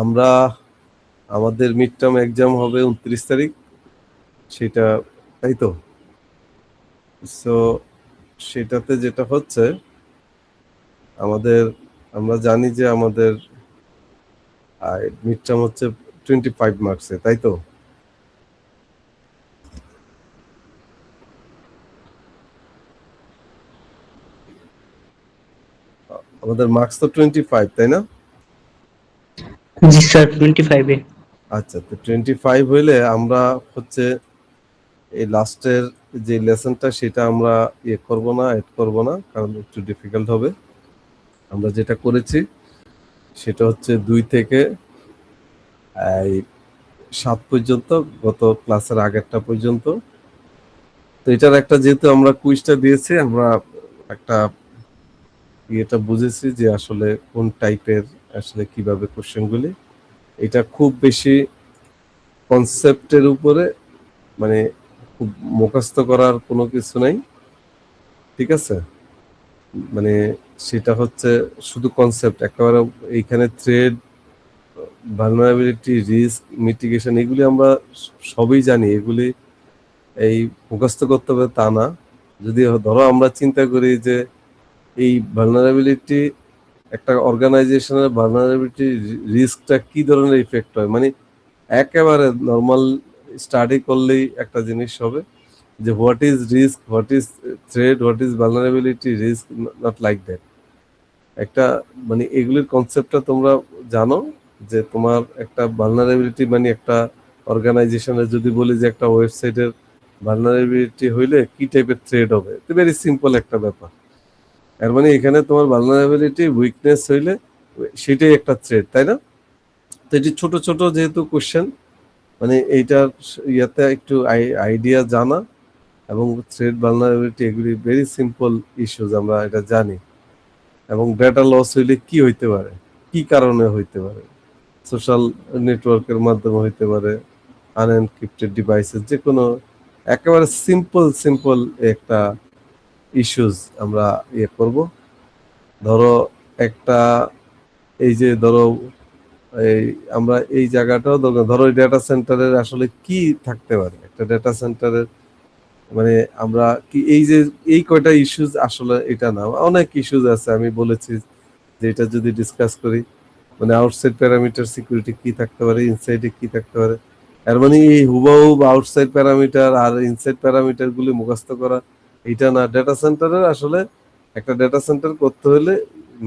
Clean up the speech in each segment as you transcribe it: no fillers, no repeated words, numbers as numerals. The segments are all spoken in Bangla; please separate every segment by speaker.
Speaker 1: আমরা আমাদের মিড টার্ম এক্সাম হবে 29 তারিখ, সেটা তাই তো? সো সেটাতে যেটা হচ্ছে আমাদের, আমরা জানি যে আমাদের মিড টার্ম হচ্ছে 25 মার্কসে, তাই তো? আমাদের মার্কস তো 25, তাই না?
Speaker 2: জি স্যার, 25-এ।
Speaker 1: আচ্ছা, তো 25 হইলে আমরা হচ্ছে এই লাস্টের যে লেসনটা সেটা আমরা করব না, এড করব না, কারণ একটু ডিফিকাল্ট হবে। আমরা যেটা করেছি সেটা হচ্ছে 2 থেকে এই 7 পর্যন্ত, গত ক্লাসের আগেরটা পর্যন্ত। তো এটার একটা, যেহেতু আমরা কুইজটা দিয়েছি, আমরা একটা এটা বুঝেছি যে আসলে কোন টাইপের, আসলে কিভাবে কোশ্চেনগুলি, এটা খুব বেশি কনসেপ্টের উপরে, মানে খুব মুখস্থ করার কোনো কিছু নাই, ঠিক আছে? মানে সেটা হচ্ছে শুধু কনসেপ্ট একেবারে। এইখানে থ্রেড, ভালনারেবিলিটি, রিস্ক মিটিগেশন, এগুলি আমরা সবই জানি, এগুলি এই মুখস্থ করতে হবে তা না। যদি ধরো আমরা চিন্তা করি যে এই ভালনারেবিলিটি, একটা অর্গানাইজেশনের ভালনারেবিলিটি রিস্কটা কি ধরনের ইফেক্ট হয়, মানে একেবারে নর্মাল স্টাডি করলেই একটা জিনিস হবে যে what is risk, what is thread, what is vulnerability, risk, not like that. একটা, মানে এগুলির কনসেপ্টটা তোমরা জানো, যে তোমার একটা ভালনারেবিলিটি মানে একটা অর্গানাইজেশনের, যদি বলি যে একটা ওয়েবসাইটের ভালনারেবিলিটি হইলে কি টাইপের থ্রেড হবে, তো ভেরি সিম্পল একটা ব্যাপার। এর মানে এখানে তোমার ভালনারেবিলিটি উইকনেস হইলে সেটাই একটা থ্রেড, তাই না? তো এটি ছোট ছোট যেহেতু কোশ্চেন, মানে এইটার ইয়াতে একটু আইডিয়া জানা, এবং থ্রেড ভালনারেবিলিটি এগুলি ভেরি সিম্পল ইস্যুজ, আমরা এটা জানি। এবং ডেটা লস হইলে কি হইতে পারে, কি কারণে হইতে পারে, সোশ্যাল নেটওয়ার্কের মাধ্যমে হইতে পারে, আনএনক্রিপ্টেড ডিভাইসেস, যে কোনো একেবারে সিম্পল সিম্পল একটা ইস্যুজ আমরা করব। ধরো একটা, এই যে ধরো এই আমরা এই জায়গাটাও ধরো ডেটা সেন্টারের আসলে কি থাকতে পারে, একটা ডেটা সেন্টারের, মানে আমরা কি এই যে এই কয়টা ইস্যুজ, আসলে এটা না, অনেক ইস্যুজ আছে। আমি বলেছি যে এটা যদি ডিসকাস করি, মানে আউটসাইড প্যারামিটার সিকিউরিটি কি থাকতে পারে, ইনসাইডে কি থাকতে পারে, এর মানে এই হুবহু আউটসাইড প্যারামিটার আর ইনসাইড প্যারামিটার গুলি মুখস্থ করা এটা না। ডেটা সেন্টারের আসলে একটা ডেটা সেন্টার করতে হলে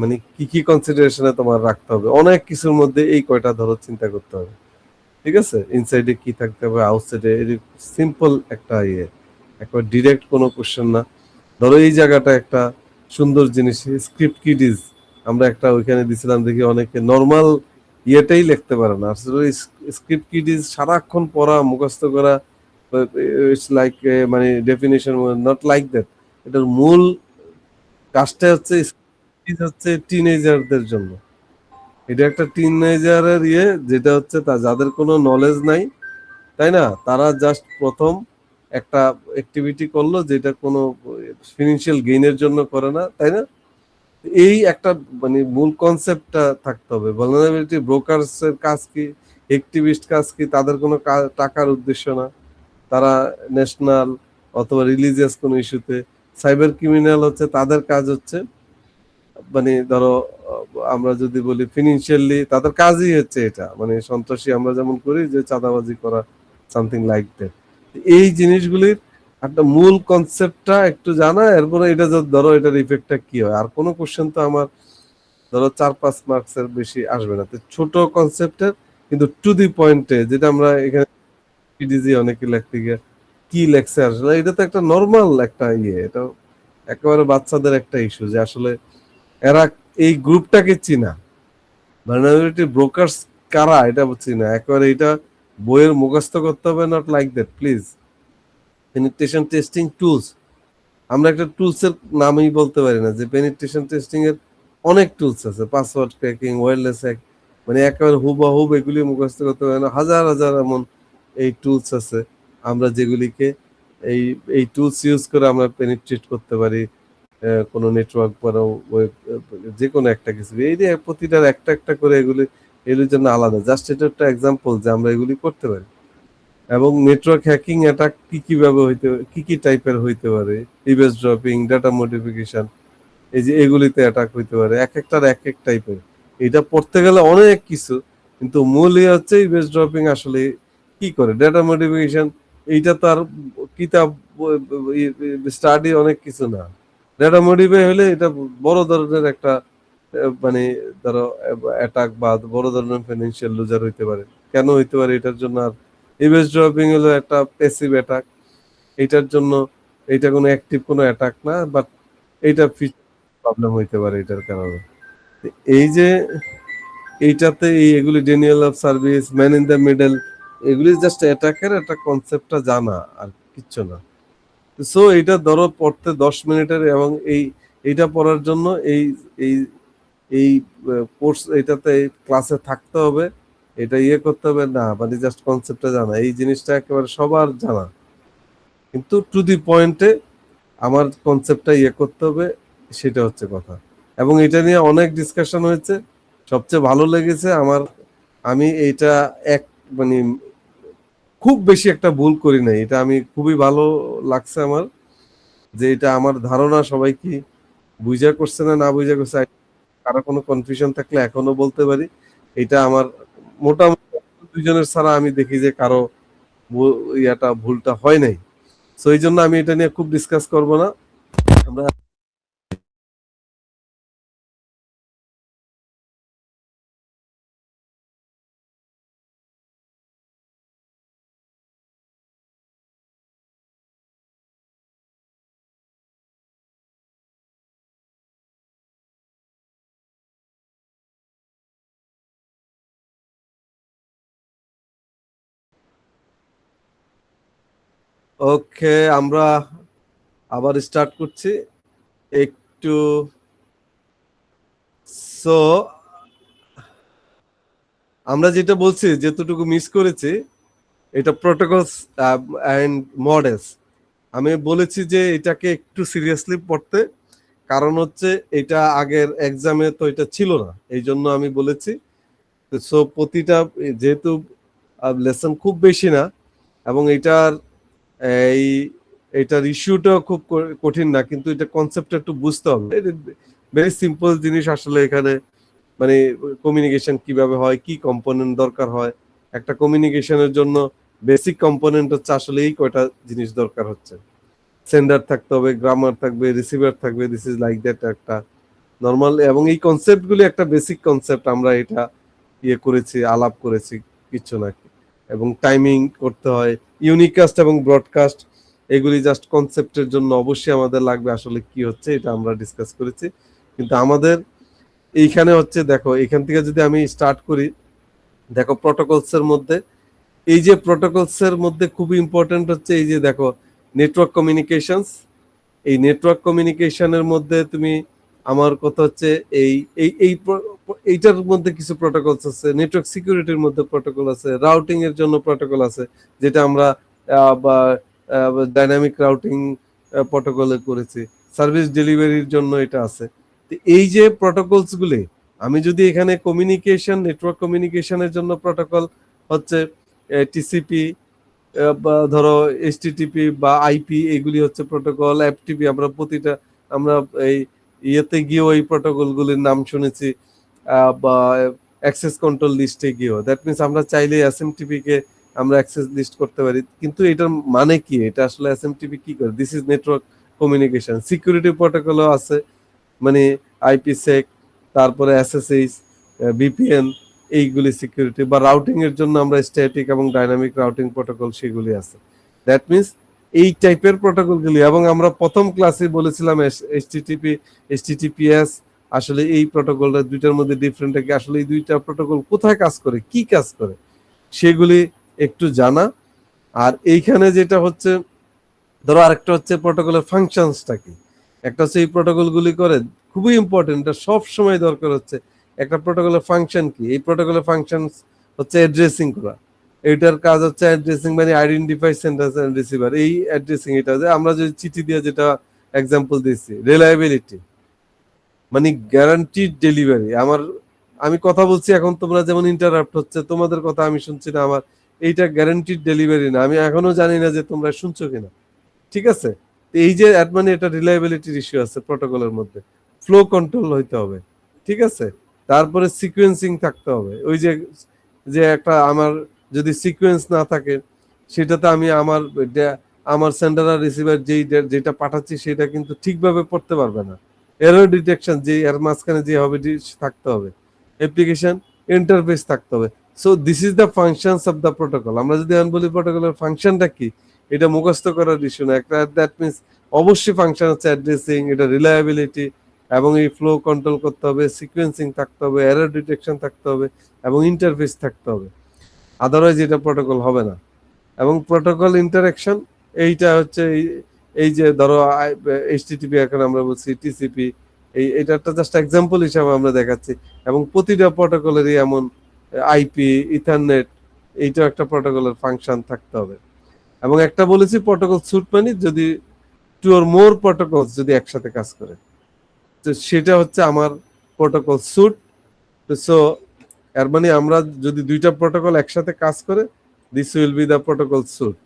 Speaker 1: মানে কি কি কনসিডারেশনে তোমার রাখতে হবে, অনেক কিছুর মধ্যে এই কয়টা ধরো চিন্তা করতে হবে, ঠিক আছে? ইনসাইডে কি থাকতে হবে, আউটসাইডে, সিম্পল একটা একবার ডিরেক্ট কোনো কোশ্চেন না। ধরো এই জায়গাটা একটা সুন্দর জিনিস, স্ক্রিপ্ট কিডিজ, আমরা একটা ওইখানে দিছিলাম, দেখি অনেকে নর্মাল ইয়েটাই লিখতে পারে না। আসলে স্ক্রিপ্ট কিডিজ সারাক্ষণ পড়া, মুখস্থ করা, ইটস লাইক, মানে ডেফিনেশন নট লাইক দ্যাট। এটার মূল কাজটা হচ্ছে, হচ্ছে টিনেজারদের জন্য। এটা একটা টিনেজারের যেটা হচ্ছে তা যাদের কোনো নলেজ নাই, তাই না, তারা জাস্ট প্রথম একটা অ্যাক্টিভিটি করলো যেটা কোনো ফিনান্সিয়াল গেইনের জন্য করে না, তাই না? এই একটা, মানে মূল কনসেপ্টটা থাকতে হবে। ভালনারেবিলিটি ব্রোকারস এর কাজ কি, অ্যাক্টিভিস্ট কাজ কি, তাদের কোনো টাকার উদ্দেশ্য না, তারা ন্যাশনাল অথবা রিলিজিয়াস কোনো ইস্যুতে। সাইবার ক্রিমিনাল হচ্ছে তাদের কাজ হচ্ছে, মানে ধরো আমরা যদি বলি ফিনান্সিয়ালি, তাদের কাজই হচ্ছে এটা, মানে সন্ত্রাসী আমরা যেমন করি যে চাঁদাবাজি করা, সামথিং লাইক দ্যাট। এই জিনিসগুলির একটা মূল কনসেপ্টটা একটু জানা, এরপরে এটা ধরো এটার ইফেক্টটা কি হয়। আর কোনো কোশ্চেন তো আমার ধরো 4-5 মার্কসের বেশি আসবে না, তো ছোট কনসেপ্টের কিন্তু টু দি পয়েন্টে, যেটা আমরা এখানে পিডিজি অনেকে লিখতে গিয়ে কি লেখছে আসলে, এটা তো একটা নর্মাল একটা এটা একেবারে বাচ্চাদের একটা ইস্যু, যে আসলে এরা এই গ্রুপটাকে চিনা, ভালনারেবিলিটি ব্রোকারস কারা এটা বুঝছি না একেবারে। এটা বইয়ের মুখস্থ করতে হবে, not like that please. Penetration testing tools, আমরা একটা টুলস এর নামই বলতে পারি না, যে পেনিট্রেশন টেস্টিং এর অনেক টুলস আছে, পাসওয়ার্ড ক্র্যাকিং, ওয়্যারলেস হ্যাক, মানে একেবারে হুবহুব এগুলি মুখস্থ করতে পারে না, হাজার হাজার এমন এই টুলস আছে, আমরা যেগুলিকে এই এই টুলস ইউজ করে আমরা পেনিট্রেট করতে পারি কোনো নেটওয়ার্ক বা ওয়েব, যে কোনো একটা কিছু। এই যে প্রতিটার একটা একটা করে এগুলি এগুলোর জন্য আলাদা। জাস্ট এটা একটা এক্সাম্পল যে আমরা এগুলি করতে পারি। এবং নেটওয়ার্ক হ্যাকিং অ্যাটাক কিভাবে হইতে, কি টাইপের হইতে পারে, ইমেজ ড্রপিং, ডাটা মডিফিকেশন, এই যে এগুলিতে অ্যাটাক হইতে পারে, এক একটার এক এক টাইপের। এটা পড়তে গেলে অনেক কিছু, কিন্তু মূল হচ্ছে ইমেজ ড্রপিং আসলে কি করে, ডাটা মডিফিকেশন, এইটা তার কিতাব স্টাডি অনেক কিছু না। ডাটা মডিফাই হলে এটা বড় ধরনের একটা মানে ধরো অ্যাটাক বা বড় ধরনের ফাইন্যান্সিয়াল লুজার হইতে পারে। কেন হইতে পারে এটার জন্য? আর ইমেজ ড্রপিং হলো একটা প্যাসিভ অ্যাটাক, এটার জন্য এটা কোনো অ্যাক্টিভ কোনো অ্যাটাক না, বাট এইটা প্রবলেম হইতে পারে এটার কারণে। এই যে এইটাতে এগুলি Daniel of service, man in the middle, এগুলি জাস্ট অ্যাটাকের একটা কনসেপ্টটা জানা আর কিচ্ছু না। সো এটা ধরো পড়তে 10 মিনিটের, এবং এইটা পড়ার জন্য এই এই এই কোর্স এটাতে ক্লাসে থাকতে হবে, এটা করতে হবে না, মানে জাস্ট কনসেপ্টটা জানা, এই জিনিসটা একেবারে সবার জানা, কিন্তু টু দি পয়েন্টে আমার কনসেপ্টটা করতে হবে, সেটা হচ্ছে কথা। এবং এটা নিয়ে অনেক ডিসকাশন হয়েছে। সবচেয়ে ভালো লেগেছে আমার, আমি এইটা এক মানে খুব বেশি একটা ভুল করি নাই, এটা আমি খুবই ভালো লাগছে আমার, যে এটা আমার ধারণা সবাই কি বুঝা করছে না বুঝা করছে, কারো কোনো কনফিউশন থাকলে এখনো বলতে পারি। এটা আমার মোটামুটি দুজনের ছাড়া আমি দেখি যে কারো ভুলটা হয় নাই। সো এই জন্য আমি এটা নিয়ে খুব ডিসকাস করব না। আমরা ওকে, আমরা আবার স্টার্ট করছি একটু। সো আমরা যেটা বলছি, যেতটুকু মিস করেছি, এটা প্রোটোকলস অ্যান্ড মডেলস। আমি বলেছি যে এটাকে একটু সিরিয়াসলি পড়তে, কারণ হচ্ছে এটা আগের এক্সামে তো এটা ছিল না, এই জন্য আমি বলেছি। সো প্রতিটা, যেহেতু লেসন খুব বেশি না, এবং এই এটার ইস্যুটাও খুব কঠিন না, কিন্তু এটা কনসেপ্টটা একটু বুঝতে হবে। ভেরি সিম্পল জিনিস আসলে এখানে, মানে কমিউনিকেশন কিভাবে হয়, কি কম্পোনেন্ট দরকার হয়। একটা কমিউনিকেশনের জন্য বেসিক কম্পোনেন্ট হচ্ছে আসলে এই কয়টা জিনিস দরকার হচ্ছে। সেন্ডার থাকতে হবে, গ্রামার থাকবে, রিসিভার থাকবে, দিস ইজ লাইক দ্যাট একটা নর্মাল। এবং এই কনসেপ্টগুলি একটা বেসিক কনসেপ্ট, আমরা এটা করেছি, আলাপ করেছি, কিচ্ছু না। এবং টাইমিং করতে হয়, ইউনিকাস্ট এবং ব্রডকাস্ট, এগুলি জাস্ট কনসেপ্টের জন্য অবশ্যই আমাদের লাগবে, আসলে কি হচ্ছে এটা আমরা ডিসকাস করেছি। কিন্তু আমাদের এইখানে হচ্ছে, দেখো এখান থেকে যদি আমি স্টার্ট করি, দেখো প্রোটোকলস এর মধ্যে, এই যে প্রোটোকলস এর মধ্যে খুবই ইম্পর্টেন্ট হচ্ছে এই যে দেখো নেটওয়ার্ক কমিউনিকেশনস। এই নেটওয়ার্ক কমিউনিকেশনের মধ্যে তুমি, আমার কথা হচ্ছে এই এই এই এইটার মধ্যে কিছু প্রোটোকলস আছে, নেটওয়ার্ক সিকিউরিটির মধ্যে প্রোটোকল আছে, রাউটিং এর জন্য প্রোটোকল আছে, যেটা আমরা বা ডাইনামিক রাউটিং প্রোটোকলে করেছি, সার্ভিস ডেলিভারির জন্য এটা আছে। তো এই যে প্রোটোকলস গুলি, আমি যদি এখানে কমিউনিকেশন, নেটওয়ার্ক কমিউনিকেশনের জন্য প্রোটোকল হচ্ছে টিসিপি, বা ধরো এইচটিটিপি বা আইপি, এগুলি হচ্ছে প্রোটোকল। এফটিপি আমরা প্রতিটা, আমরা এই গিয়েও এই প্রোটোকলগুলির নাম শুনেছি, বা অ্যাক্সেস কন্ট্রোল লিস্টে গিয়েও। দ্যাট মিনস আমরা চাইলে এসএমটিপি কে আমরা অ্যাক্সেস লিস্ট করতে পারি, কিন্তু এটার মানে কি, এটা আসলে এসএমটিপি কি করে? This is network communication. Security প্রোটোকলও আছে, মানে আইপি সেক, তারপরে এসএসএইচ, ভিপিএন, এইগুলি সিকিউরিটি। বা রাউটিং এর জন্য আমরা স্ট্যাটিক এবং ডাইনামিক রাউটিং প্রোটোকল, সেগুলি আছে। দ্যাট মিনস এই টাইপের প্রোটোকলগুলি। এবং আমরা প্রথম ক্লাসে বলেছিলাম এইচটিটিপি, এইচটিটিপিএস, আসলে এই প্রোটোকলটা দুইটার মধ্যে ডিফারেন্ট কি, আসলে এই দুইটা প্রোটোকল কোথায় কাজ করে, কি কাজ করে, সেগুলি একটু জানা। আর এইখানে যেটা হচ্ছে, ধরো আরেকটা হচ্ছে প্রোটোকলের ফাংশনসটা কি। একটা হচ্ছে এই প্রোটোকলগুলি করে, খুবই ইম্পর্টেন্ট, এটা সব সময় দরকার হচ্ছে একটা প্রোটোকলের ফাংশন কি। এই প্রোটোকলের ফাংশন হচ্ছে অ্যাড্রেসিং করা। এটার কাজ হচ্ছে অ্যাড্রেসিং, মানে আইডেন্টিফাই সেন্ডার এন্ড রিসিভার। এই অ্যাড্রেসিং, এটা যে আমরা যে চিঠি দিয়ে যেটা এক্সাম্পল দিচ্ছি, রিলায়েবিলিটি, মানে গ্যারান্টিড ডেলিভারি। আমার আমি কথা বলছি এখন তোমরা যেমন ইন্টারাপ্ট হচ্ছে, তোমাদের কথা আমি শুনছি না, আমার এইটা গ্যারান্টিড ডেলিভারি না, আমি এখনো জানি না যে তোমরা শুনছো কিনা, ঠিক আছে? এই যে মানে এটা রিলায়েবিলিটির ইস্যু আছে প্রোটোকলের মধ্যে, ফ্লো কন্ট্রোল হইতে হবে, ঠিক আছে? তারপরে সিকোয়েন্সিং থাকতে হবে, ওই যে যে একটা আমার যদি সিকোয়েন্স না থাকে সেটাতে আমি আমার সেন্ডার আর রিসিভার যেটা পাঠাচ্ছি সেটা কিন্তু ঠিকভাবে পড়তে পারবে না। এরর ডিটেকশন যে এর মাঝখানে যে হবে থাকতে হবে, অ্যাপ্লিকেশন ইন্টারফেস থাকতে হবে। So this is the functions of the protocol. আমরা যদি বলি প্রোটোকলের ফাংশনটা কি, এটা মুখস্থ করার ইস্যু না, একটা দ্যাট মিনস অবশ্যই ফাংশন হচ্ছে অ্যাড্রেসিং, এটা রিলায়েবিলিটি এবং এই ফ্লো কন্ট্রোল করতে হবে, সিকোয়েন্সিং থাকতে হবে, এরর ডিটেকশন থাকতে হবে এবং ইন্টারফেস থাকতে হবে, আদারওয়াইজ এটা প্রোটোকল হবে না। এবং প্রোটোকল ইন্টারাকশন এইটা হচ্ছে এই যে ধরো এইচটিটিপি এখন আমরা বলছি টিসিপি, এটা একটা জাস্ট এক্সাম্পল হিসাবে আমরা দেখাচ্ছি, এবং প্রতিটা প্রোটোকলেরই এমন আইপি ইথারনেট এইটাও একটা প্রোটোকলের ফাংশন থাকতে হবে। এবং একটা বলেছি প্রোটোকল স্যুট মানে যদি টু অর মোর প্রোটোকল যদি একসাথে কাজ করে, তো সেটা হচ্ছে আমার প্রোটোকল স্যুট। সো এর মানে আমরা যদি দুইটা প্রোটোকল একসাথে কাজ করে, this will be the protocol suite.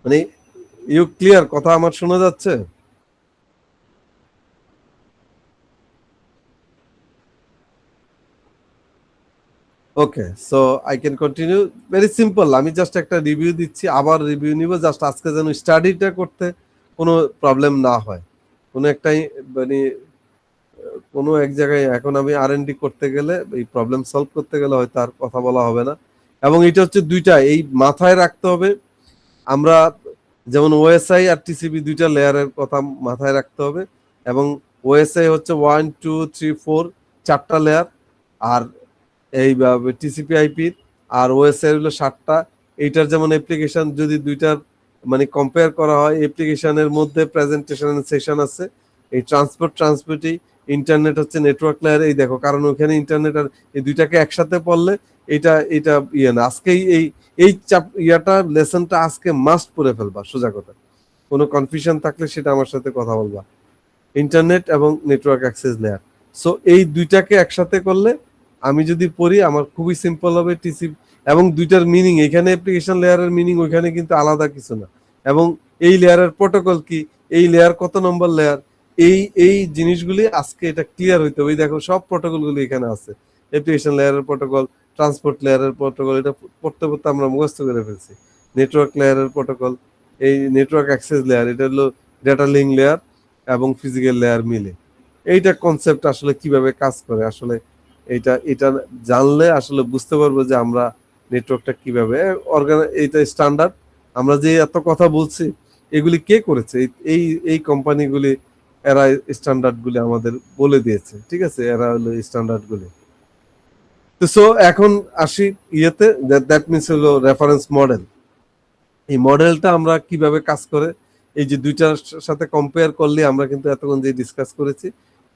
Speaker 1: মানে ইউ ক্লিয়ার, কথা আমার শোনা যাচ্ছে? Okay, so I can continue. Very simple, আমি জাস্ট একটা রিভিউ দিচ্ছি, আবার রিভিউ নিব, জাস্ট আজকে যেন স্টাডিটা করতে কোনো প্রবলেম না হয়। কোনো একটাই মানে কোনো এক জায়গায় এখন আমি আর&ডি করতে গেলে এই প্রবলেম সলভ করতে গেলে হয়তো আর কথা বলা হবে না। এবং এটা হচ্ছে দুইটা, এই মাথায় রাখতে হবে। আমরা যেমন ওএসআই আর টিসিপি দুইটা লেয়ারের কথা মাথায় রাখতে হবে, এবং ওএসআই হচ্ছে 1 2 3 4 চারটা লেয়ার, আর এই টিসিপি আইপির আর ওএসআই হলো 7টা। এইটার যেমন অ্যাপ্লিকেশন যদি দুইটার মানে কম্পেয়ার করা হয়, অ্যাপ্লিকেশনের মধ্যে প্রেজেন্টেশন সেশন আছে, এই ট্রান্সপোর্টই ইন্টারনেট হচ্ছে নেটওয়ার্ক লেয়ার। এই দেখো, কারণ ওখানে ইন্টারনেট আর এই দুইটাকে একসাথে পড়লে এটা এটা ইয়ে না। আজকেই এই এই ইয়াটা লেসনটা আজকে মাস্ট পড়ে ফেলবা, সোজা কথা। কোনো কনফিউশন থাকলে সেটা আমার সাথে কথা বলবা। ইন্টারনেট এবং নেটওয়ার্ক অ্যাক্সেস লেয়ার, সো এই দুইটাকে একসাথে করলে আমি যদি পড়ি আমার খুবই সিম্পল হবে টিসিপি। এবং দুইটার মিনিং, এখানে অ্যাপ্লিকেশন লেয়ারের মিনিং, ওইখানে কিন্তু আলাদা কিছু না। এবং এই লেয়ারের প্রোটোকল কি, এই লেয়ার কত নম্বর লেয়ার, এই এই জিনিসগুলি আজকে এটা ক্লিয়ার হইতে হবে। দেখো সব প্রোটোকলগুলি এখানে আছে, অ্যাপ্লিকেশন লেয়ারের প্রোটোকল, ট্রান্সপোর্ট লেয়ারের প্রোটোকল, এটা পড়তে পড়তে আমরা মুখস্থ করে ফেলছি। নেটওয়ার্ক লেয়ারের প্রোটোকল, এই নেটওয়ার্ক অ্যাক্সেস লেয়ার, এটা হলো ডেটা লিঙ্ক লেয়ার এবং ফিজিক্যাল লেয়ার মিলে এইটা কনসেপ্ট আসলে কিভাবে কাজ করে। আসলে এটা এটা জানলে আসলে বুঝতে পারবো যে আমরা নেটওয়ার্কটা কিভাবে এইটা স্ট্যান্ডার্ড। আমরা যে এত কথা বলছি এগুলি কে করেছে? এই এই কোম্পানিগুলি, এরা স্ট্যান্ডার্ড গুলি আমাদের বলে দিয়েছে, ঠিক আছে? এরা হলো স্ট্যান্ডার্ড গুলি। তো সো এখন আসি ইয়েতে, দ্যাট মিনস হলো রেফারেন্স মডেল। এই মডেলটা আমরা কিভাবে কাজ করে, এই যে দুইটার সাথে কম্পেয়ার করলে আমরা কিন্তু এতক্ষণ যে ডিসকাস করেছি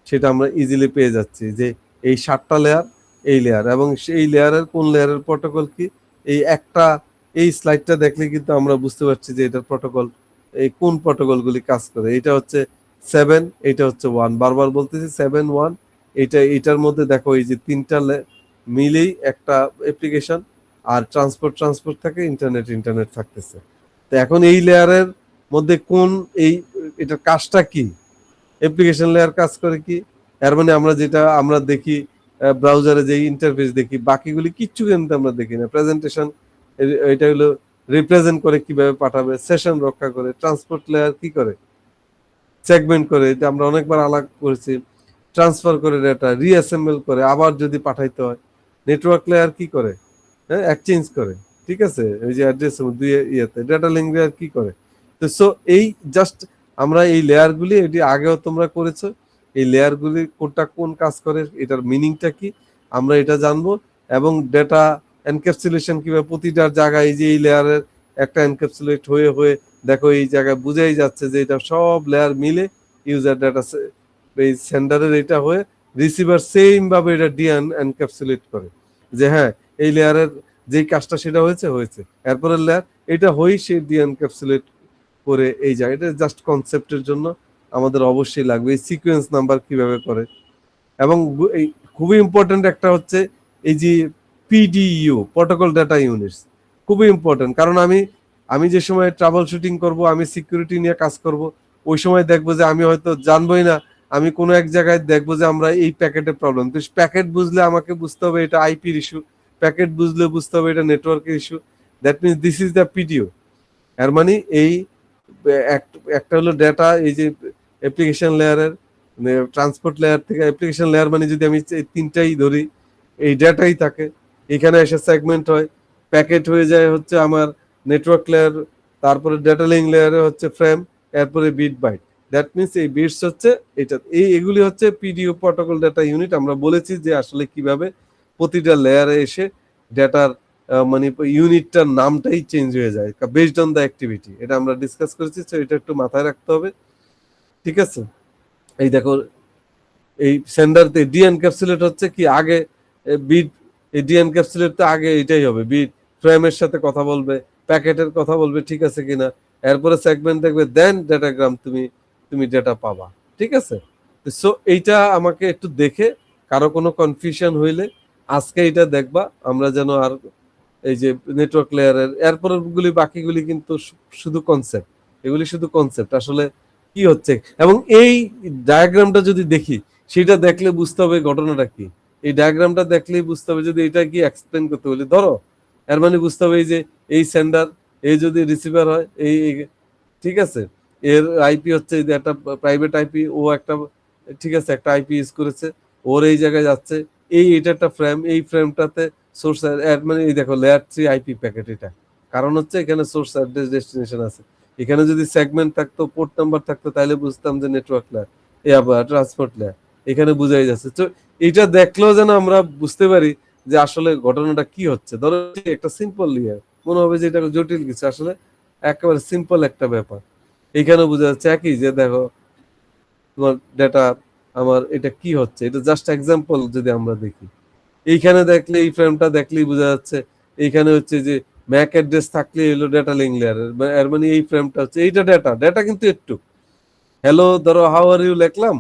Speaker 1: সেটা আমরা ইজিলি পেয়ে যাচ্ছি, যে এই 7টা লেয়ার, এই লেয়ার এবং সেই লেয়ারের কোন লেয়ারের প্রোটোকল কি। এই একটা এই স্লাইডটা দেখলে কিন্তু আমরা বুঝতে পারছি যে এটার প্রোটোকল, এই কোন প্রোটোকলগুলি কাজ করে। এটা হচ্ছে 7, এটা হচ্ছে 1, বারবার বলতেছি 7 1। এটার মধ্যে দেখো এই যে তিনটা মিলেই একটা অ্যাপ্লিকেশন, আর ট্রান্সপোর্ট থাকে, ইন্টারনেট থাকতেছে। তো এখন এই লেয়ারের মধ্যে কোন এই এটার কাজটা কি, অ্যাপ্লিকেশন লেয়ার কাজ করে কি, এর মানে আমরা যেটা আমরা দেখি ব্রাউজারে যে ইন্টারফেস দেখি, বাকিগুলি কিচ্ছু কিন্তু আমরা দেখি না। প্রেজেন্টেশন এটা হলো রিপ্রেজেন্ট করে, কিভাবে পাঠাবে, সেশন রক্ষা করে। ট্রান্সপোর্ট লেয়ার কি করে, সেগমেন্ট করে, এটা আমরা অনেকবার আলাপ করেছি। ট্রান্সফার করে ডেটা, রিঅ্যাসেম্বল করে আবার যদি পাঠাইতে হয়। নেটওয়ার্ক লেয়ার কি করে, হ্যাঁ, এক্সচেঞ্জ করে, ঠিক আছে? ওই যে অ্যাড্রেস দুই ইয়েতে। ডেটা লিঙ্ক লেয়ার কি করে। তো সো এই জাস্ট আমরা এই লেয়ারগুলি, এটি আগেও তোমরা করেছো, এই লেয়ারগুলি কোনটা কোন কাজ করে, এটার মিনিংটা কি আমরা এটা জানবো। এবং ডেটা এনক্যাপসুলেশন কিভাবে প্রতিটার জায়গায়, এই যে এই লেয়ারের একটা এনক্যাপসুলেট হয়ে হয়ে দেখো এই জায়গায় বুঝাই যাচ্ছে যে এটা সব লেয়ার মিলে ইউজার ডেটা, এই সেন্ডারের এটা হয়ে রিসিভার সেম ভাবে এটা এনক্যাপসুলেট করে, যে হ্যাঁ এই লেয়ারের যেই কাজটা সেটা হয়েছে। এরপরের লেয়ার এটা হই সে ডিএনক্যাপসুলেট করে এই জায়গায়, এটা জাস্ট কনসেপ্টের জন্য আমাদের অবশ্যই লাগবে এই সিকোয়েন্স নাম্বার কিভাবে করে। এবং এই খুবই ইম্পর্টেন্ট একটা হচ্ছে এই যে পিডিইউ, প্রোটোকল ডাটা ইউনিটস, খুবই ইম্পর্টেন্ট। কারণ আমি যে সময় ট্রাবল শুটিং করব, আমি সিকিউরিটি নিয়ে কাজ করব, ওই সময় দেখবো যে আমি হয়তো জানবোই না, আমি কোনো এক জায়গায় দেখবো যে আমরা এই প্যাকেটের প্রবলেম, তো প্যাকেট বুঝলে আমাকে বুঝতে হবে এটা আইপির ইস্যু, প্যাকেট বুঝলে বুঝতে হবে এটা নেটওয়ার্কের issue. That means this is the PDO. এর মানে এই একটা হলো ডেটা, এই যে অ্যাপ্লিকেশন লেয়ারের, ট্রান্সপোর্ট লেয়ার থেকে অ্যাপ্লিকেশন লেয়ার, মানে যদি আমি এই তিনটাই ধরি, এই ডেটাই থাকে, এখানে এসে সেগমেন্ট হয়, প্যাকেট হয়ে যায় হচ্ছে আমার নেটওয়ার্ক লেয়ার, তারপরে ডেটা লিঙ্ক লেয়ারে হচ্ছে ফ্রেম, এরপরে বিট বাইট। দ্যাট মিনস এই বিটস হচ্ছে এটা, এগুলি হচ্ছে পিডিও, প্রোটোকল ডাটা ইউনিট। আমরা বলেছি যে আসলে কিভাবে প্রতিটা লেয়ারে এসে ডেটার মানে ইউনিটটার নামটাই চেঞ্জ হয়ে যায় বেসড অন দ্য অ্যাক্টিভিটি, এটা আমরা ডিসকাস করেছি। তো এটা একটু মাথায় রাখতে হবে, ঠিক আছে? এই দেখো, এই সেন্ডারতে ডিএনক্যাপসুলেট হচ্ছে কি আগে বিট, এই ডিএনক্যাপসুলেট তো আগে এটাই হবে, বিট ফ্রেমের সাথে কথা বলবে, প্যাকেটের কথা বলবে, ঠিক আছে কিনা, এরপরে সেগমেন্ট দেখবে, দেন ডেটাগ্রাম তুমি ডেটা পাবা, ঠিক আছে? সো এইটা আমাকে একটু দেখে কারো কোনো কনফিউশন হইলে আজকে এটা দেখবা, আমরা যেন আর এই যে নেটওয়ার্ক লেয়ারের এরপরের গুলি বাকিগুলি কিন্তু শুধু কনসেপ্ট, এগুলি শুধু কনসেপ্ট, আসলে কি হচ্ছে। এবং এই ডায়াগ্রামটা যদি দেখি, সেটা দেখলে বুঝতে হবে ঘটনাটা কি, এই ডায়াগ্রামটা দেখলেই বুঝতে হবে। যদি এটা কি এক্সপ্লেন করতে বলি, ধরো এর মানে বুঝতে হবে এই যে এই সেন্ডার, এই যদি রিসিভার হয়, ঠিক আছে, এর আইপি হচ্ছে একটা প্রাইভেট আইপি, ও একটা, ঠিক আছে, একটা আইপি ইউজ করেছে, ওর এই জায়গায় যাচ্ছে, এটা একটা ফ্রেম, এই ফ্রেমটাতে সোর্স, মানে এই দেখো লেয়ার 3 আইপি প্যাকেট, এটা কারণ হচ্ছে এখানে সোর্স অ্যাড্রেস ডেস্টিনেশন আছে। এখানে যদি সেগমেন্ট থাকতো, পোর্ট নাম্বার থাকতো, তাহলে বুঝতাম যে নেটওয়ার্ক লেয়ার, আবার ট্রান্সপোর্ট লেয়ার, এখানে বুঝাই যাচ্ছে। তো এটা দেখলেও যেন আমরা বুঝতে পারি যে আসলে ঘটনাটা কি হচ্ছে। ধরো একটা সিম্পল লেয়ার, মনে হবে যে এটা জটিল কিছু, আসলে একেবারে সিম্পল একটা ব্যাপার। এখানে বোঝা যাচ্ছে একই, যে দেখো তোমার ডেটা, আমার এটা কি হচ্ছে, এটা জাস্ট এক্সাম্পল। যদি আমরা দেখি এইখানে দেখলে, এই ফ্রেমটা দেখলেই বোঝা যাচ্ছে, এইখানে হচ্ছে যে ম্যাক অ্যাড্রেস থাকলে এলো ডেটা লিঙ্ক লেয়ারের, এর মানে এই ফ্রেমটা হচ্ছে এইটা ডেটা কিন্তু একটু হ্যালো ধরো হাউ আর ইউ লিখলাম,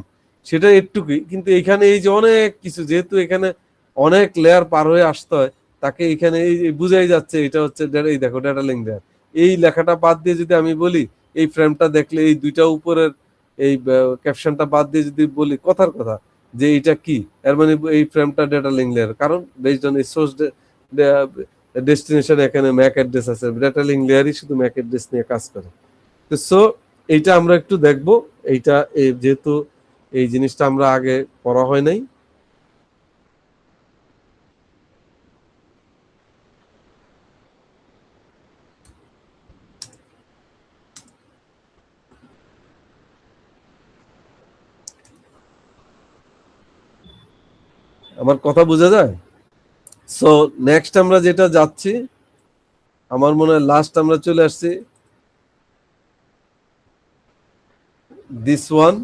Speaker 1: সেটা একটুকুই, কিন্তু এখানে এই যে অনেক কিছু, যেহেতু এখানে অনেক লেয়ার পার হয়ে আসতে হয়, তাকে এখানে এই বুঝাই যাচ্ছে এটা হচ্ছে এই দেখো ডেটা লিঙ্ক লেয়ার। এই লেখাটা বাদ দিয়ে যদি আমি বলি, এই ফ্রেমটা দেখলে, এই দুইটা উপরের এই ক্যাপশনটা বাদ দিয়ে যদি বলি কথার কথা যে এটা কি, এর মানে এই ফ্রেমটা ডেটা লিঙ্ক লেয়ার, কারণ বেসড অন এই সোর্স ডেস্টিনেশন, এখানে ম্যাক অ্যাড্রেস আছে, ডেটা লিঙ্ক লেয়ারই শুধু ম্যাক অ্যাড্রেস নিয়ে কাজ করে। তো সো এইটা আমরা একটু দেখব, এইটা যেহেতু এই জিনিসটা আমরা আগে পড়া হয় নাই। আমার কথা বোঝা যায়? সো নেক্সট আমরা যেটা যাচ্ছি, আমার মনে হয় লাস্ট আমরা চলে আসছি দিস ওয়ান,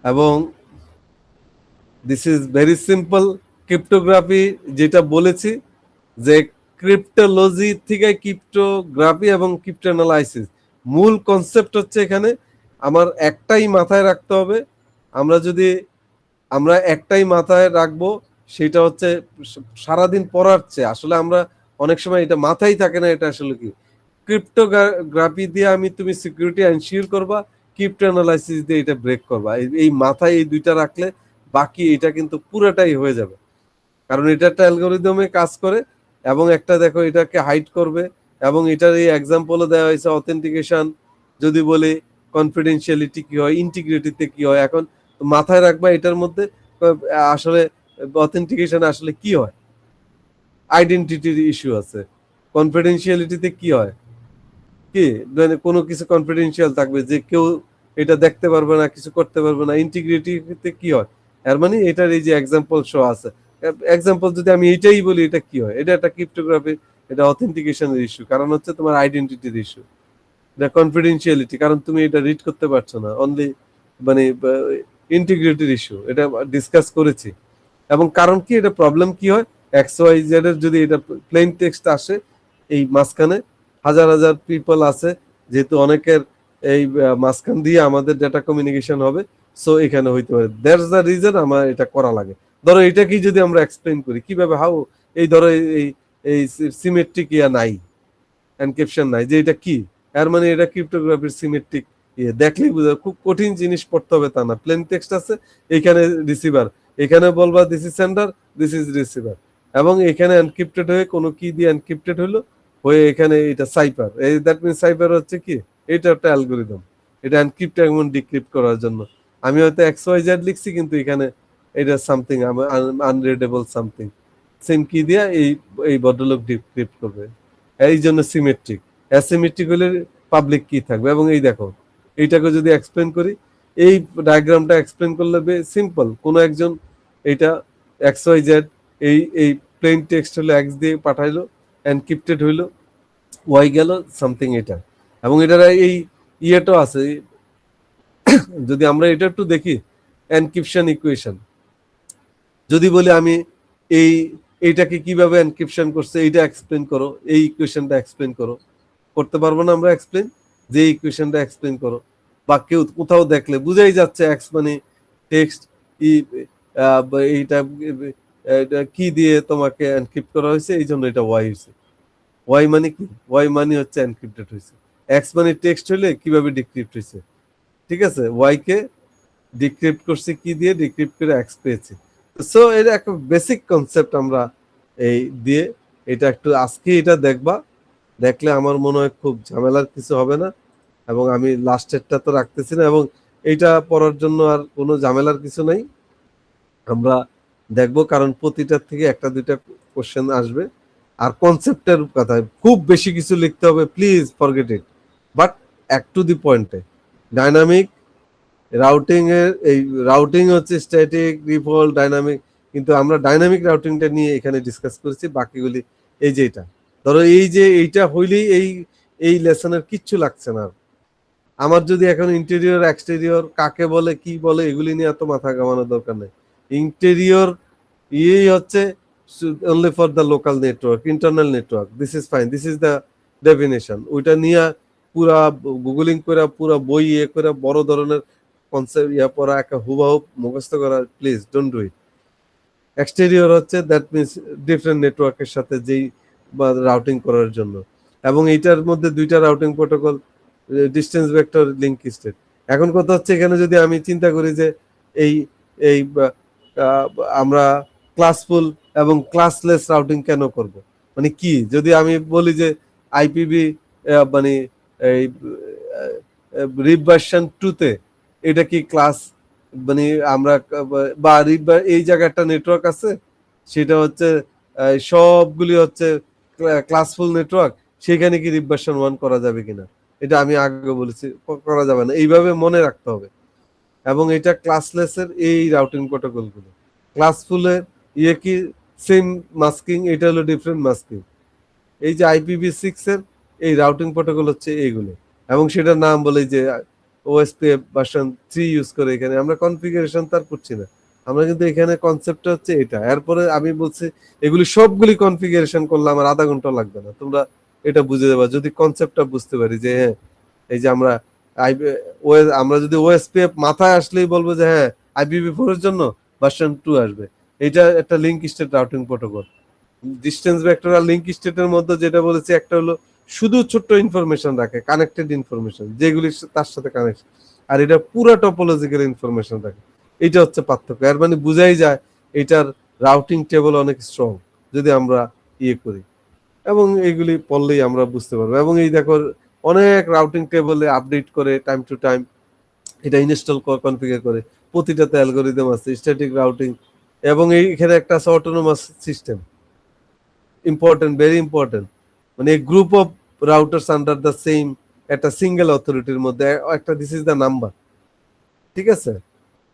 Speaker 1: এবং this is very simple cryptography. যেটা বলেছি যে ক্রিপ্টোলজি থেকে ক্রিপ্টোগ্রাফি এবং ক্রিপ্টোঅ্যানালাইসিস, মূল কনসেপ্ট হচ্ছে এখানে আমার একটাই মাথায় রাখতে হবে। আমরা একটাই মাথায় রাখবো, সেটা হচ্ছে সারাদিন পড়ার চেয়ে আসলে আমরা অনেক সময় এটা মাথায় থাকে না, এটা আসলে কি ক্রিপ্টোগ্রাফি দিয়ে তুমি সিকিউরিটি এনশিওর করবা, ক্রিপ্টো অ্যানালাইসিস দিয়ে এটা ব্রেক করবা। এই মাথায় এই দুইটা রাখলে বাকি এটা কিন্তু পুরোটাই হয়ে যাবে। কারণ এটা একটা অ্যালগরিদমে কাজ করে, এবং একটা দেখো এটাকে হাইড করবে, এবং এটার এই এক্সাম্পলও দেওয়া হয়েছে অথেন্টিকেশন, যদি বলি কনফিডেন্সিয়ালিটি কি হয়, ইন্টিগ্রিটিতে কি হয়। এখন মাথায় রাখবা এটার মধ্যে আসলে অথেন্টিকেশন আসলে কি হয়, আইডেন্টিটির ইস্যু আছে, কনফিডেন্সিয়ালিটিতে কি হয়, কি মানে কোনো কিছু কনফিডেন্সিয়াল থাকবে যে কেউ এটা দেখতে পারবে না, কিছু করতে পারবে না। ইন্টিগ্রিটিতে কি হয়, এর মানে এটার এই যে এক্সাম্পল শো আছে, এক্সাম্পল যদি আমি এইটাই বলি, এটা কি হয়, এটা একটা ক্রিপ্টোগ্রাফি, এটা অথেন্টিকেশনের ইস্যু, কারণ হচ্ছে তোমার আইডেন্টিটির ইস্যু। এটা কনফিডেন্সিয়ালিটি, কারণ তুমি এটা রিড করতে পারছো না, অনলি মানে ইন্টিগ্রিটির ইস্যু, এটা ডিসকাস করেছি। এবং কারণ কি, এটা প্রবলেম কি হয়, এক্স ওয়াই জেড এর যদি এটা প্লেন টেক্সট আসে এই মাঝখানে, হাজার হাজার পিপল আছে, যেহেতু অনেকের এই মাঝখান দিয়ে আমাদের ডাটা কমিউনিকেশন হবে, সো এখানে হইতে পারে, দ্যাটস দ্য রিজন আমার এটা করা লাগে। ধরো এটা কি যদি আমরা এক্সপ্লেইন করি কিভাবে, হাউ, এই ধরো এই এই সিমেট্রিক ইয়া নাই, এনক্রিপশন নাই, যে এটা কি, এর মানে এটা ক্রিপ্টোগ্রাফির সিমেট্রিক ইয়ে, দেখলেই বুঝা, খুব কঠিন জিনিস পড়তে হবে তা না, প্লেন টেক্সট আছে, এখানে রিসিভার, এখানে বলবা this is sender, this is receiver, এবং এখানে এনক্রিপ্টেড হয়ে কোনো কি দিয়ে এনক্রিপ্টেড হলো, হয়ে এখানে এটা সাইফার, এই দ্যাট মিন সাইফার হচ্ছে কি, এটা একটা অ্যালগোরিদম, এটা এনক্রিপ্ট এবং ডিক্রিপ্ট করার জন্য। আমি হয়তো এক্স ওয়াই জেড লিখছি, কিন্তু এখানে এটা সামথিং আনরিডেবল সামথিং, সেম কি দিয়ে এই ভদ্রলোক ডিক্রিপ্ট করবে, এই জন্য সিমেট্রিক। অ্যাসিমেট্রিক হলে পাবলিক কি থাকবে। এবং এই দেখো, এইটাকে যদি এক্সপ্লেন করি, এই ডায়াগ্রামটা এক্সপ্লেন করলে সিম্পল, কোনো একজন এইটা এক্স ওয়াই জেড, এই প্লেন টেক্সট হলো এক্স দিয়ে পাঠাইলো, এনক্রিপ্টেড হইলো, ওয়াই গেল সামথিং এটা। এবং এটার এই ইয়েটাও আছে, যদি আমরা এটা একটু দেখি, এনক্রিপশন ইকুয়েশন যদি বলি আমি এই এইটাকে কিভাবে এনক্রিপশন করছে এইটা এক্সপ্লেন করো, এই ইকুয়েশনটা এক্সপ্লেন করো, করতে পারবো না আমরা এক্সপ্লেন, যে ইকুয়েশনটা এক্সপ্লেন করো, বা কেউ কোথাও দেখলে বুঝাই যাচ্ছে এক্স মানে টেক্সট, ই এইটা এটা কি দিয়ে তোমাকে এনক্রিপ্ট করা হয়েছে, এই জন্য এটা ওয়াই হয়েছে। ওয়াই মানে কি, ওয়াই মানে হচ্ছে এনক্রিপ্টেড হয়েছে, এক্স মানে টেক্সট হলে কিভাবে ডিক্রিপ্ট হয়েছে, ঠিক আছে, ওয়াই কে ডিক্রিপ্ট করছে কি দিয়ে, ডিক্রিপ্ট করে এক্স পেয়েছে। সো এটা একটা বেসিক কনসেপ্ট আমরা এই দিয়ে, এটা একটু আজকে এটা দেখবা, দেখলে আমার মনে হয় খুব ঝামেলার কিছু হবে না। এবং আমি লাস্টেরটা তো রাখতেছি না, এবং এইটা পড়ার জন্য আর কোনো ঝামেলার কিছু নাই, আমরা দেখবো, কারণ প্রতিটার থেকে একটা দুইটা কোশ্চেন আসবে। আর কনসেপ্টের কথা খুব বেশি কিছু লিখতে হবে, প্লিজ ফরগেট ইট, বাট এক টু দি পয়েন্টে। ডাইনামিক রাউটিং এর, এই রাউটিং হচ্ছে স্ট্যাটিক, ডিফল্ট, ডাইনামিক, কিন্তু আমরা ডাইনামিক রাউটিংটা নিয়ে এখানে ডিসকাস করেছি, বাকিগুলি এই যে এটা, ধরো এই যে এইটা হইলেই এই লেসনের কিচ্ছু লাগছে না। আমার যদি এখন ইন্টেরিয়র এক্সটেরিয়র কাকে বলে কি বলে এগুলি নিয়ে এত মাথা ঘামানোর দরকার নেই। ইন্টেরিয়র ইয়েই হচ্ছে only for the local network, internal network, this is fine, this is the definition. ওইটা নিয়ে পুরা গুগলিং করে পুরা বই ইয়ে করে বড় ধরনের কনসেপ্ট ইয়া পড়া, একটা হুবাহুব মুখস্থ করা, please don't do it. Exterior হচ্ছে দ্যাট মিনস ডিফারেন্ট নেটওয়ার্কের সাথে যেই বা রাউটিং করার জন্য। এবং এইটার মধ্যে দুইটা routing protocol, distance vector, link state. এখন কথা হচ্ছে এখানে যদি আমি চিন্তা করি যে এই এই আমরা ক্লাসফুল এবং ক্লাসলেস রাউটিং কেন করব, মানে কি, যদি আমি বলি যে আইপিভি মানে এই রিপ ভার্সন 2 তে এটা কি ক্লাস, মানে আমরা বা এই জায়গায় একটা নেটওয়ার্ক আছে, সেটা হচ্ছে সবগুলি হচ্ছে ক্লাসফুল নেটওয়ার্ক, সেখানে কি রিপ ভার্সন 1 করা যাবে কিনা, এটা আমি আগে বলেছি করা যাবে না, এইভাবে মনে রাখতে হবে। এবং এটা ক্লাসলেসের এই রাউটিং প্রোটোকল গুলো, ক্লাসফুলের ইয়ে কি সেম মাস্কিং, এটা হলো ডিফারেন্ট মাস্কিং। এই যে IPv6 এর এই রাউটিং প্রোটোকল হচ্ছে এইগুলো, এবং সেটার নাম বলে যে OSPF ভার্সন 3 ইউজ করে। এখানে আমরা কনফিগারেশন তার করছি না, আমরা কিন্তু এখানে কনসেপ্টটা হচ্ছে এটা। এরপরে আমি বলছি এগুলি সবগুলি কনফিগারেশন করলে আমার আধা ঘন্টা লাগবে না, তোমরা এটা বুঝে যাবা যদি কনসেপ্টটা বুঝতে পারি যে হ্যাঁ, এই যে আমরা আমরা যদি OSPF মাথায় আসলেই বলবো যে হ্যাঁ IPv4 এর জন্য ভার্সন 2 আসবে, এটা একটা link state routing protocol. Distance vector আর লিংক স্টেটের মধ্যে যেটা বলেছি, একটা হলো শুধু ছোট্ট ইনফরমেশন রাখে, কানেক্টেড ইনফরমেশন যেগুলি তার সাথে কানেকশন, আর এটা পুরো টপোলজিক্যাল ইনফরমেশন রাখে। এটা হচ্ছে পার্থক্য। এর মানে বুঝাই যায় এটার রাউটিং টেবল অনেক স্ট্রং যদি আমরা ইয়ে করি, এবং এইগুলি পড়লেই আমরা বুঝতে পারবো। এবং এই দেখো অনেক রাউটিং টেবলে আপডেট করে টাইম টু টাইম, এটা ইনস্টল কনফিগার করে, প্রতিটাতে অ্যালগোরিদম আছে, স্ট্যাটিক রাউটিং, এবং এখানে একটা আছে autonomous system, important, very important, মানে group of routers under the same একটা সিঙ্গেল অথরিটির মধ্যে একটা, দিস ইজ দ্য নাম্বার, ঠিক আছে।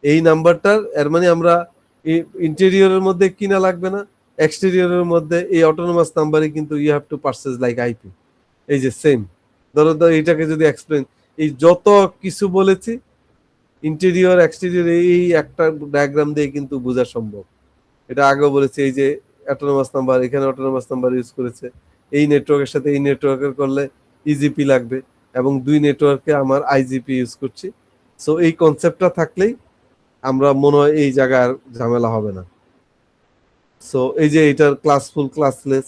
Speaker 1: এই নাম্বারটার এর মানে আমরা ইন্টেরিয়রের মধ্যে কিনা লাগবে না, এক্সটেরিয়রের মধ্যে এই অটোনোমাস নাম্বারই কিন্তু you have to purchase like IP, এই যে সেম। ধরো এটাকে যদি এক্সপ্লেন, এই যত কিছু বলেছি ইন্টেরিয়র এক্সটেরিয়র এই একটা ডায়াগ্রাম দিয়ে কিন্তু বোঝা সম্ভব। এটা আগেও বলেছি, এই যে অটোনোমাস নাম্বার, এখানে অটোনোমাস নাম্বার ইউজ করেছে, এই নেটওয়ার্কের সাথে এই নেটওয়ার্কের করলে ইজিপি লাগবে, এবং 2 নেটওয়ার্কে আমার আইজিপি ইউজ করছি। সো এই কনসেপ্টটা থাকলেই আমরা মনে হয় এই জায়গায় আর ঝামেলা হবে না। সো এই যে এটার ক্লাসফুল ক্লাসলেস,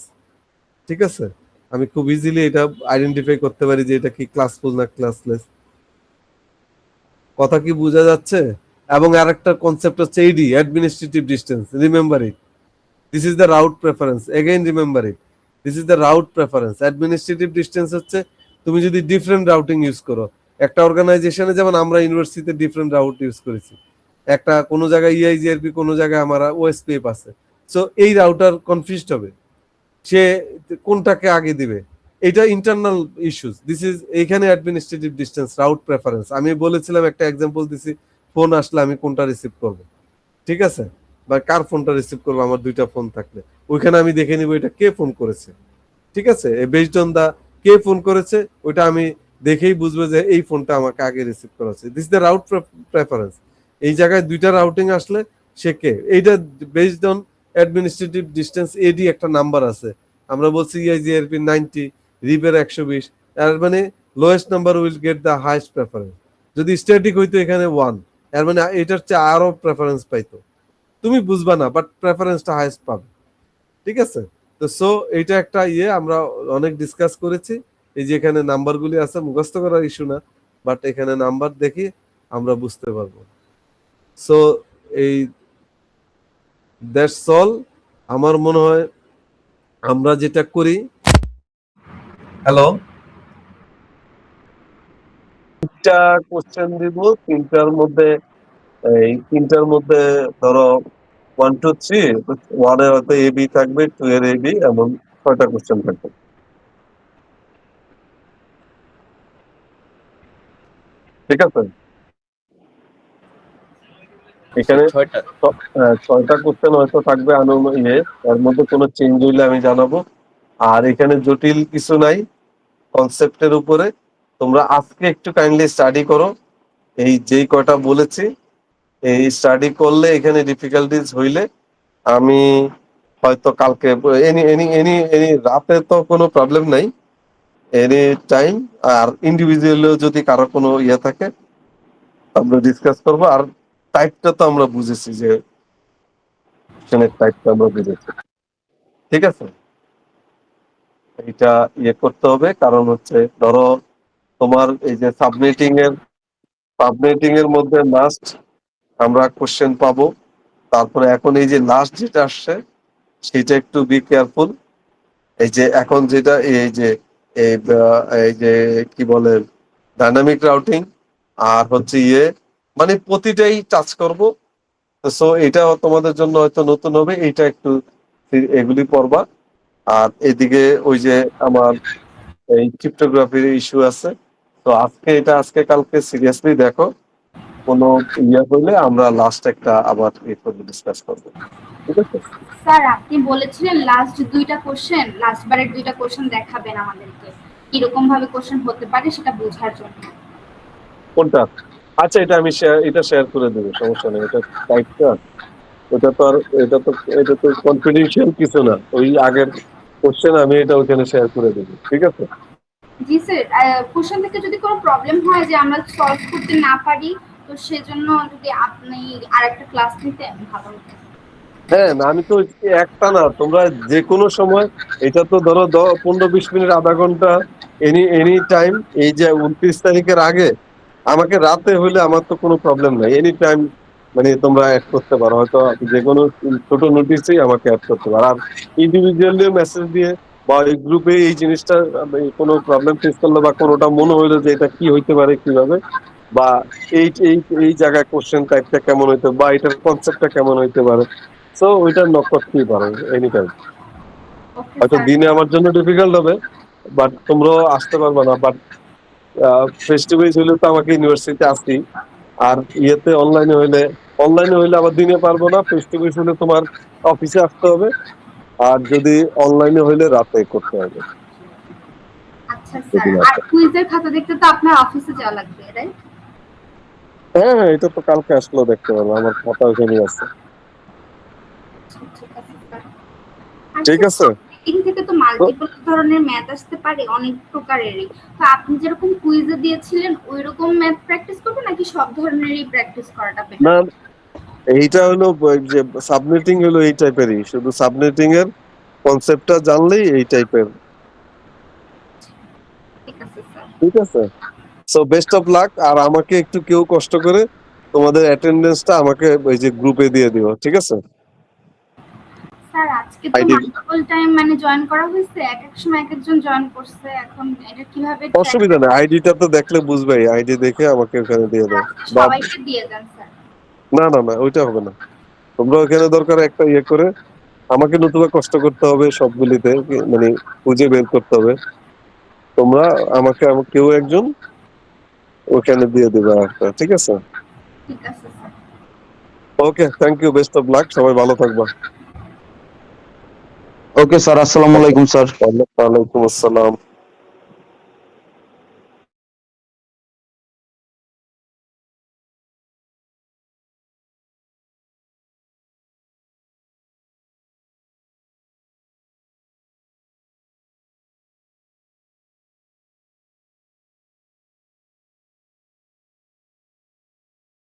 Speaker 1: ঠিক আছে, আমি খুব ইজিলি এটা আইডেন্টিফাই করতে পারি যে এটা কি ক্লাসফুল না ক্লাসলেস। কথা কি বোঝা যাচ্ছে? এবং আরেকটা কনসেপ্ট হচ্ছে AD, administrative distance, remember it. This is the route preference, again remember it, this is the route preference. Administrative distance হচ্ছে তুমি যদি ডিফারেন্ট রাউটিং ইউজ করো, একটা অর্গানাইজেশনে যেমন আমরা ইউনিভার্সিটিতে ডিফারেন্ট রাউট ইউজ করেছি, একটা কোনো জায়গায় ইআইজিআরপি, কোনো জায়গায় আমার ওএসপিএফ আছে। সো এই রাউটার কনফিউজড হবে, সে কোনটাকে আগে দিবে। এটা ইন্টারনাল ইস্যুস, দিস ইজ এইখানে অ্যাডমিনিস্ট্রেটিভ ডিসটেন্স, রাউট প্রেফারেন্স। আমি বলেছিলাম একটা এক্সাম্পল দিছি, ফোন আসলে আমি কোনটা রিসিভ করব, ঠিক আছে, বা কার ফোনটা রিসিভ করবো, আমার 2টা ফোন থাকলে ওইখানে আমি দেখে নিব এটা কে ফোন করেছে, ঠিক আছে, বেসড অন দা কে ফোন করেছে, ওইটা আমি দেখেই বুঝবো যে এই ফোনটা আমাকে আগে রিসিভ করা হচ্ছে। This the route preference. এই জায়গায় 2টা রাউটিং আসলে সে কে, এইটা বেসড অন অ্যাডমিনিস্ট্রেটিভ ডিসটেন্স। এডি একটা নাম্বার আছে, আমরা বলছি ইআইজিআরপি 90, রিপের 120, এর মানে lowest number will get the highest preference. যদি স্ট্যাটিক হইতো এখানে 1, এর মানে এটার চেয়ে আরো প্রেফারেন্স পাইতো। তুমি বুঝবা না, বাট প্রেফারেন্সটা হাইস্ট পাবে, ঠিক আছে। তো সো এইটা একটা আমরা অনেক ডিসকাস করেছি। এই যে এখানে নাম্বারগুলি আছে, মুখস্থ করার ইস্যু না, বাট এখানে নাম্বার দেখি আমরা বুঝতে পারবো। সো এই দ্যাটস অল। আমার মনে হয় আমরা যেটা করি, হ্যালো, 3টা কোশ্চেন দিব, 3টার মধ্যে ধরো 1 2 3, 1 এর হয়তো এ বি থাকবে, 2 এর এ বি, এমন 6টা কোশ্চেন থাকবে, ঠিক আছে। এখানে 6টা কোশ্চেন হয়তো থাকবে এর মধ্যে কোনো চেঞ্জ হইলে আমি জানাবো। আর এখানে জটিল কিছু নাই কনসেপ্টের উপরে। তোমরা আজকে একটু কাইন্ডলি স্টাডি করো, এই যেই কয়টা বলেছি এই স্টাডি করলে এখানে ডিফিকাল্টিজ হইলে আমি হয়তো কালকে এনি এনি এনি এনি রাতে তো কোনো প্রবলেম নাই, এনি টাইম। আর ইন্ডিভিজুয়ালিও যদি কারো কোনো থাকে আমরা ডিসকাস করবো। আর টাইপটা তো আমরা বুঝেছি যে টাইপটা আমরা বুঝেছি, ঠিক আছে। এটা করতে হবে, কারণ হচ্ছে ধরো তোমার এই যে সাবমিটিং এর মধ্যে লাস্ট আমরা কোশ্চেন পাবো। তারপরে এখন এই যে লাস্ট যেটা আসছে সেটা একটু বি কেয়ারফুল। এই যে এখন যেটা এই যে কি বলে ডাইনামিক রাউটিং, আর হচ্ছে মানে প্রতিটাই টাচ করব। সো এটা তোমাদের জন্য হয়তো নতুন হবে, এইটা একটু এগুলি পড়বা। আর এদিকে ওই যে আমার এই ক্রিপ্টোগ্রাফির ইস্যু আছে, তো আজকে কালকে সিরিয়াসলি দেখো, কোনো হইলে আমরা লাস্ট একটা আবার ডিসকাস করবো, ঠিক আছে।
Speaker 3: স্যার আপনি বলেছিলেন লাস্ট বারের 2টা কোশ্চেন দেখাবেন আমাদেরকে, কিরকম ভাবে কোশ্চেন হতে পারে সেটা বোঝার জন্য।
Speaker 1: কোনটা? আচ্ছা, এটা শেয়ার করে দেবো, সমস্যা নেই। এটা টাইপটা, এটা তো কনফিডেন্সিয়াল কিছু না, ওই আগের কোশ্চেন আমি এটা ওখানে শেয়ার করে দেবো, ঠিক আছে।
Speaker 3: জি স্যার, কোশ্চেন থেকে যদি কোনো প্রবলেম হয় যে আমরা সলভ করতে না পারি, তো সেজন্য যদি আপনি আরেকটা ক্লাস নিতেন ভালো হতো।
Speaker 1: হ্যাঁ, না আমি তো একটা না, তোমরা যে কোনো সময়, এটা তো ধরো 15-20 মিনিট, আধা ঘন্টা, এনি টাইম। এই যে 29 তারিখের আগে আমাকে রাতে হইলে আমার তো কোনো প্রবলেম নাই, এনি টাইম মানে তোমরা অ্যাড করতে পারো, হয়তো যে কোনো ছোট নোটিসেই আমাকে অ্যাড করতে পারো। আর ইন্ডিভিজুয়ালি মেসেজ দিয়ে বা এই গ্রুপে এই জিনিসটা কোনো প্রবলেম ফেস করলো বা কোনোটা মনে হইলো যে এটা কি হইতে পারে, কিভাবে, বা এই এই এই জায়গায় কোশ্চেন টাইপটা কেমন হইতে, বা এটার কনসেপ্টটা কেমন হইতে পারে, সো ওইটা নক করতেই পারো এনি টাইম।
Speaker 3: ওকে
Speaker 1: হয়তো
Speaker 3: স্যার।
Speaker 1: দিনে আমার জন্য ডিফিকাল্ট হবে, বাট তোমরাও আসতে পারবে না। বাট ফেস টু ফেস হইলে তো আমাকে ইউনিভার্সিটিতে আসি, আর অনলাইনে হইলে আবার দিনে পারবো না, ফেস টু ফেস হলে তোমার অফিসে আসতে হবে, আর যদি অনলাইনে হইলে রাতে করতে হবে।
Speaker 3: আচ্ছা স্যার, আর কুইজের খাতা দেখতে তো আপনার অফিসে যাওয়া লাগবে, রাইট?
Speaker 1: হ্যাঁ হ্যাঁ, এটা তো কালকে আসলেও দেখতে পারবো, আমার খাতা ওখানে আছে,
Speaker 3: ঠিক আছে স্যার।
Speaker 1: ঠিক আছে।
Speaker 3: এখান থেকে তো মাল্টিপল ধরনের ম্যাথ আসতে পারে, অনেক প্রকারেরই। তো আপনি যেরকম কুইজে দিয়েছিলেন ওই রকম ম্যাথ প্র্যাকটিস করবেন নাকি সব ধরনেরই প্র্যাকটিস করাটা
Speaker 1: না,
Speaker 3: বেটার?
Speaker 1: এইটা হলো যে সাবনেটিং হলো এই টাইপেরই, শুধু সাবনেটিং এর কনসেপ্টটা জানলেই এই টাইপের।
Speaker 3: ঠিক আছে স্যার।
Speaker 1: ঠিক আছে, সো বেস্ট অফ লাক। আর আমাকে একটু কেউ কষ্ট করে তোমাদের অ্যাটেন্ডেন্সটা আমাকে ওই যে গ্রুপে দিয়ে দিও, ঠিক আছে?
Speaker 3: স্যার আজকে তো
Speaker 1: আইডি
Speaker 3: মাল্টিপল টাইম মানে জয়েন করা হয়েছে, এক এক সময় এক একজন জয়েন করছে, এখন এটা কিভাবে ট্র্যাক?
Speaker 1: অসুবিধা নেই, আইডিটা তো দেখলে বুঝবে, আইডি দেখে আমাকে ওখানে দিয়ে দাও। বা
Speaker 3: সবাইকে দিয়ে দেন স্যার।
Speaker 1: না না না, ওইটা হবে না। তোমরা ওখানে দরকার একটা ইয়ে করে আমাকে নতুবা কষ্ট করতে হবে সবগুলিতে, মানে খুঁজে বের করতে হবে। তোমরা আমাকে কেউ একজন ওখানে দিয়ে দেবে একটা, ঠিক আছে?
Speaker 3: ঠিক আছে sir.
Speaker 1: Okay, thank you, best of luck, সবাই ভালো থাকবা।
Speaker 4: ওকে স্যার, আসসালামু আলাইকুম স্যার।
Speaker 1: ওয়ালাইকুম আসসালাম।